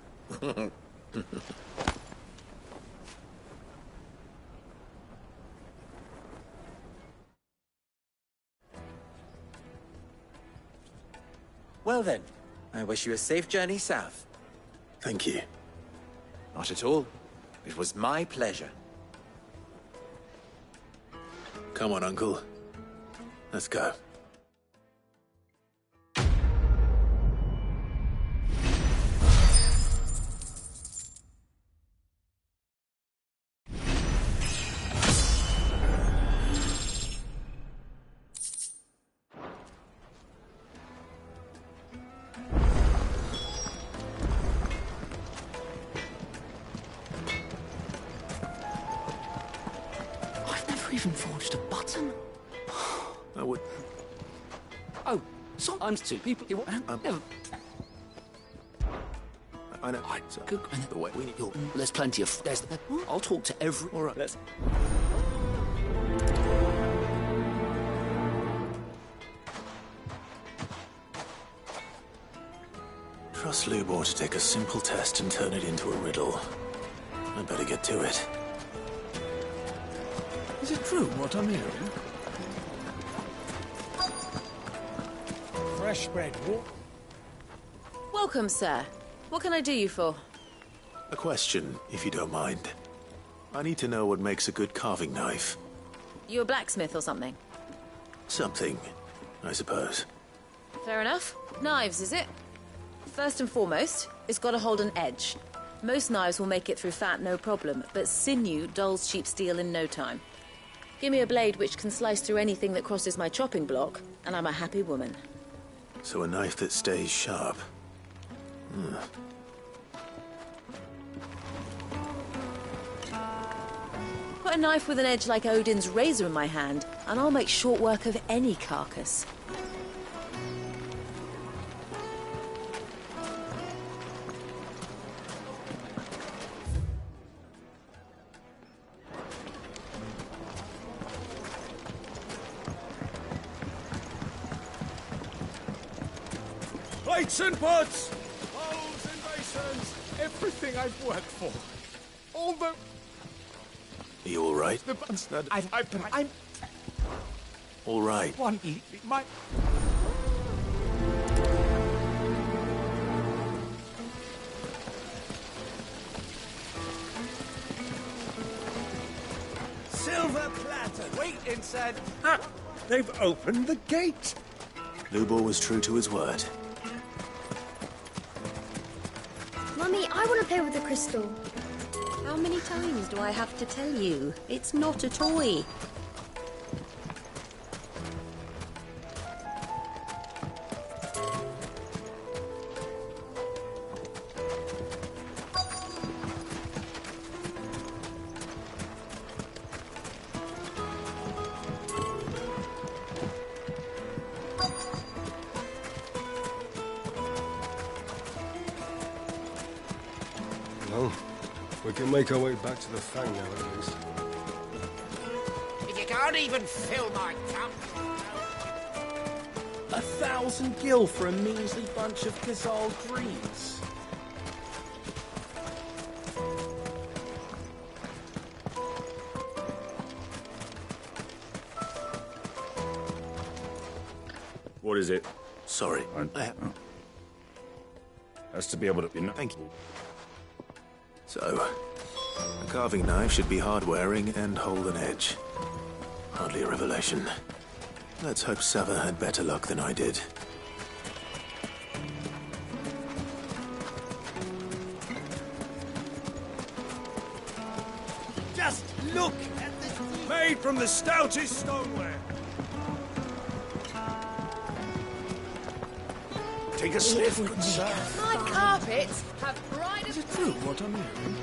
Well then, I wish you a safe journey south. Thank you. Not at all. It was my pleasure. Come on, Uncle. Let's go. Even forged a button. I would. Oh, sometimes two people. Never. I know. Good. The way we need. There's plenty of. I'll talk to every. All right. Let's. Trust Lubor to take a simple test and turn it into a riddle. I better get to it. Is it true what I'm hearing? Fresh bread, what? Welcome, sir. What can I do you for? A question, if you don't mind. I need to know what makes a good carving knife. You a blacksmith or something? Something, I suppose. Fair enough. Knives, is it? First and foremost, it's got to hold an edge. Most knives will make it through fat, no problem, but sinew dulls cheap steel in no time. Give me a blade which can slice through anything that crosses my chopping block, and I'm a happy woman. So a knife that stays sharp. Put a knife with an edge like Odin's razor in my hand, and I'll make short work of any carcass. Plates and pots! Bowls and basins! Everything I've worked for. All the... Are you all right? The buns that I'm... All right. One... My... Silver platter. Wait inside. Ha! They've opened the gate. Lubor was true to his word. Mummy, I want to play with the crystal. How many times do I have to tell you? It's not a toy. Well, we can make our way back to the Fang now, at least. If you can't even fill my cup. 1,000 gil for a measly bunch of Ghazal dreams. What is it? Sorry. Has to be able to... Thank you. So, a carving knife should be hard-wearing and hold an edge. Hardly a revelation. Let's hope Sava had better luck than I did. Just look at this! Made from the stoutest stoneware! Take a sniff, good sir. My carpets have bright as... Is it true what I'm hearing?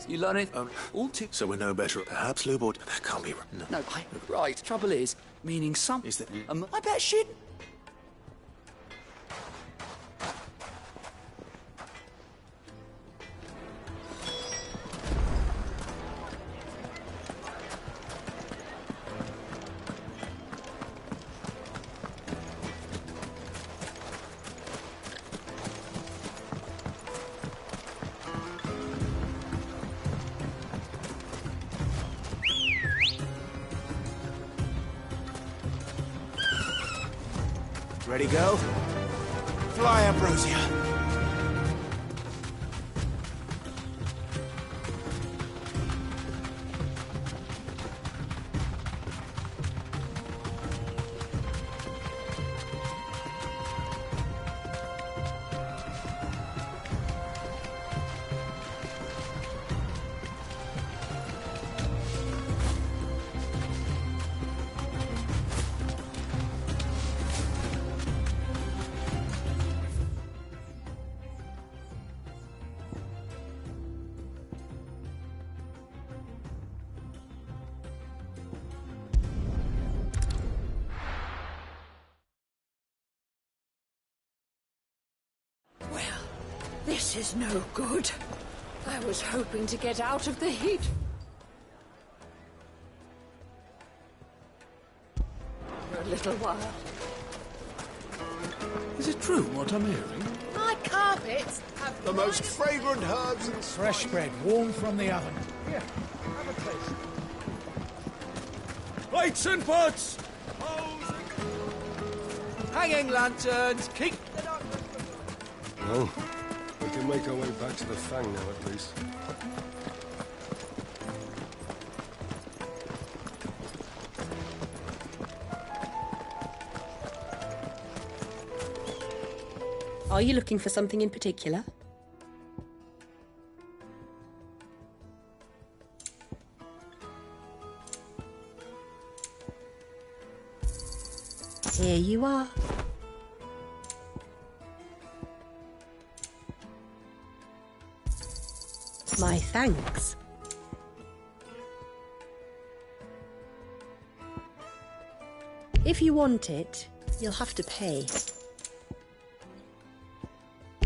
You learn it all too... So we're no better. Perhaps, Lubort. That can't be... No, right. Trouble is, meaning some... Is that... I bet shit. Ready, go? Fly, Ambrosia. This is no good. I was hoping to get out of the heat. For a little while. Is it true what I'm hearing? My carpets have... The most fragrant herbs and... Fresh bread, warm from the oven. Here, have a taste. Plates and pots! Hanging lanterns, keep... Well, we can make our way back to the Fang now, at least. Are you looking for something in particular? Here you are. My thanks. If you want it, you'll have to pay.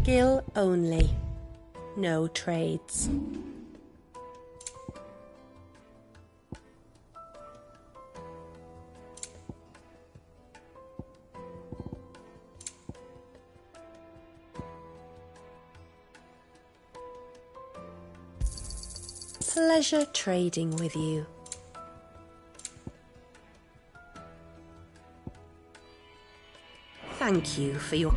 Gil only. No trades. Pleasure trading with you. Thank you for your...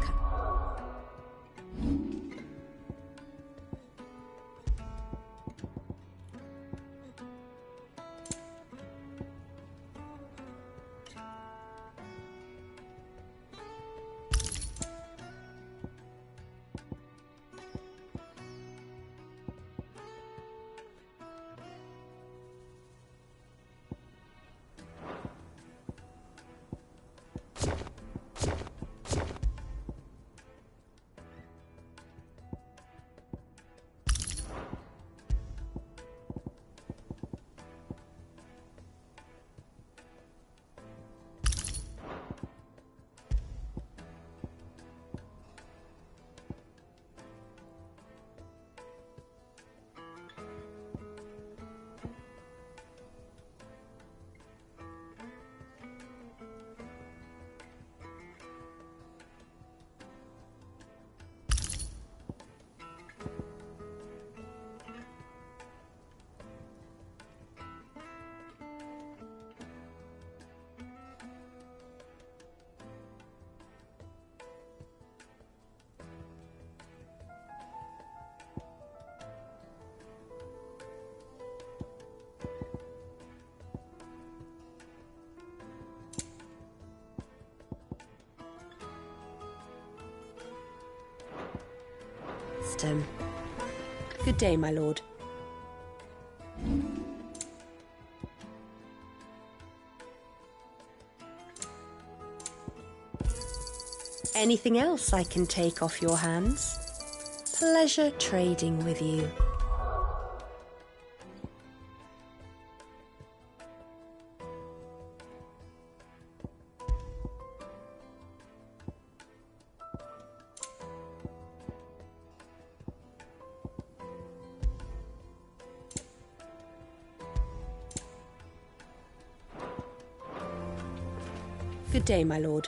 Septim. Good day, my lord. Anything else I can take off your hands? Pleasure trading with you. Good day, my lord.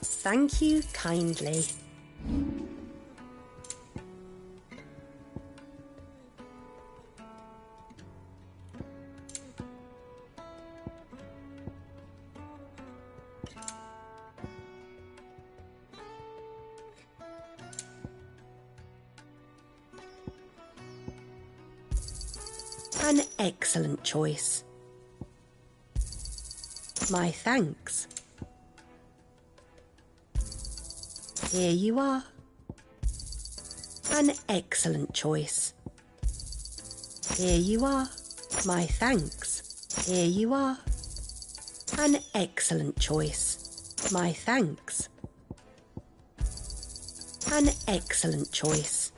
Thank you kindly. An excellent choice. My thanks. Here you are. An excellent choice. Here you are. My thanks. Here you are. An excellent choice. My thanks. An excellent choice.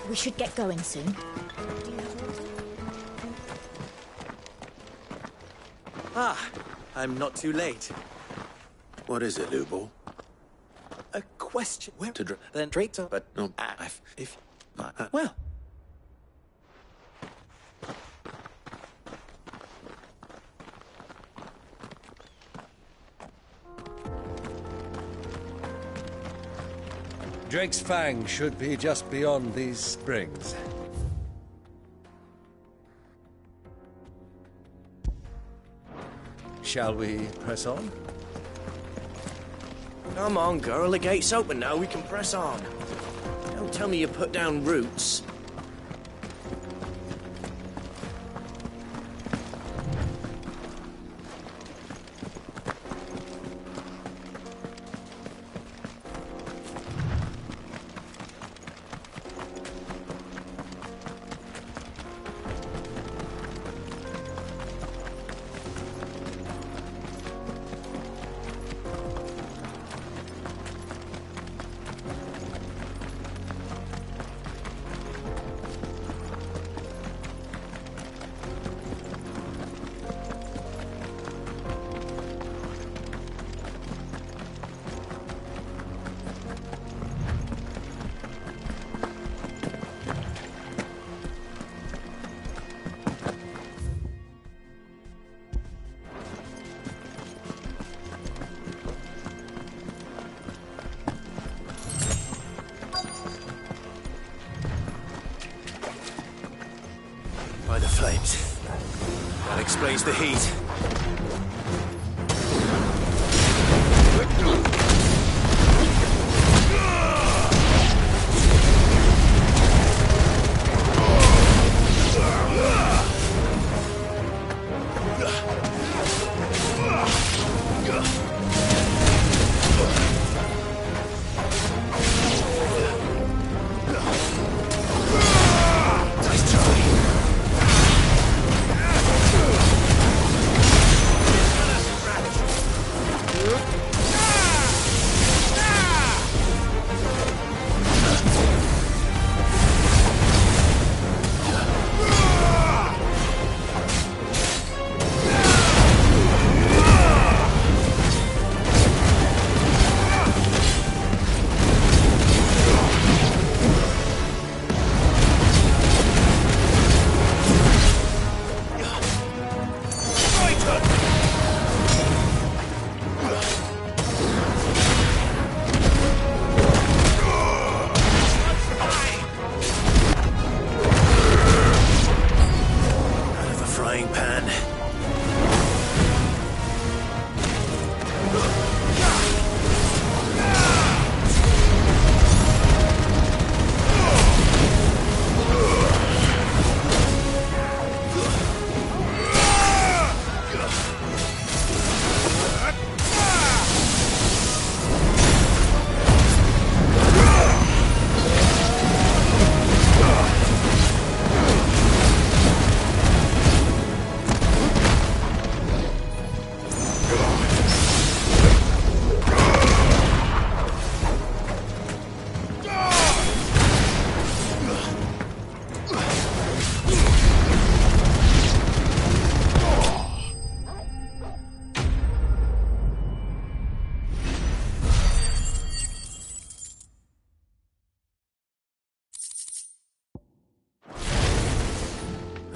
We should get going soon. Ah, I'm not too late. What is it, Lubor? A question. Where? To then Drake, but no. Well. Drake's Fang should be just beyond these springs. Shall we press on? Come on, girl, the gate's open now, we can press on. Don't tell me you put down roots. By the flames. That explains the heat. Nice try.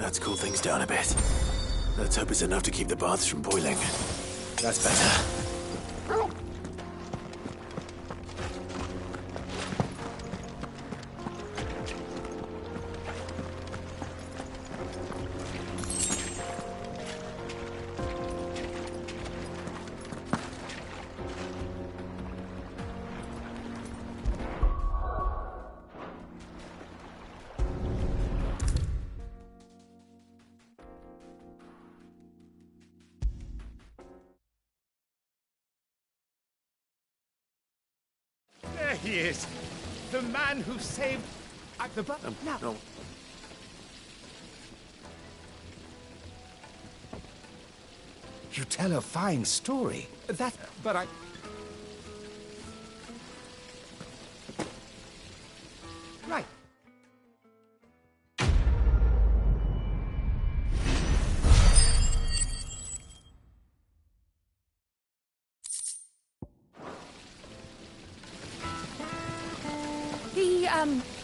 That's cooled things down a bit. Let's hope it's enough to keep the baths from boiling. That's better. There he is! The man who saved... the now. No. You tell a fine story. But I... Right.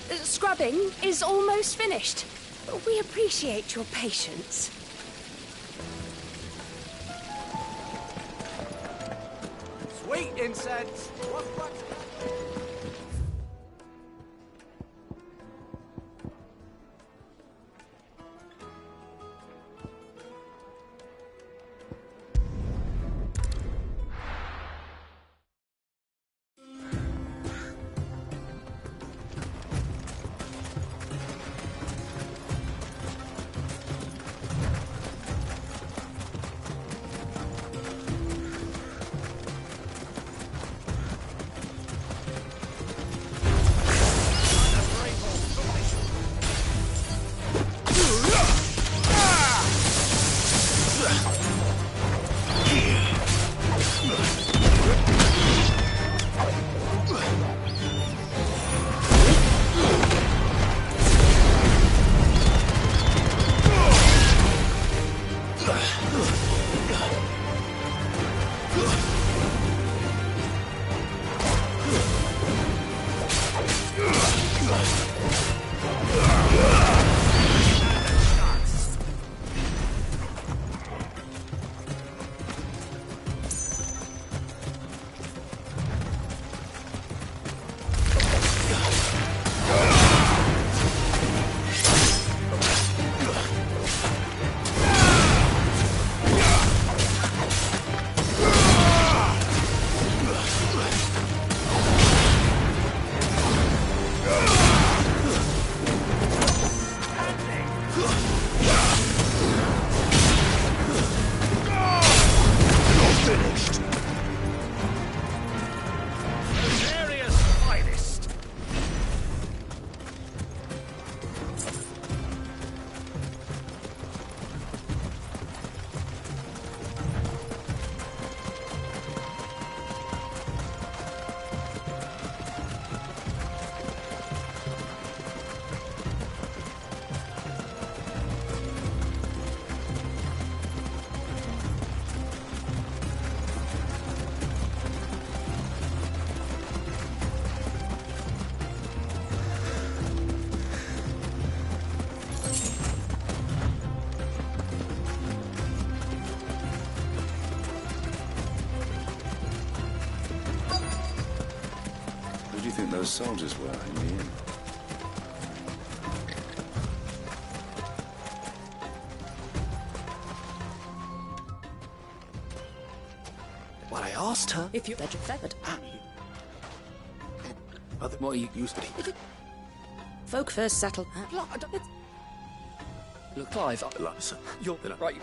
The scrubbing is almost finished. We appreciate your patience. Sweet incense! Those soldiers were in the inn. Well, I asked her if you legend feathered. What are you used to? Folk first settled. Look, Clive, you're right.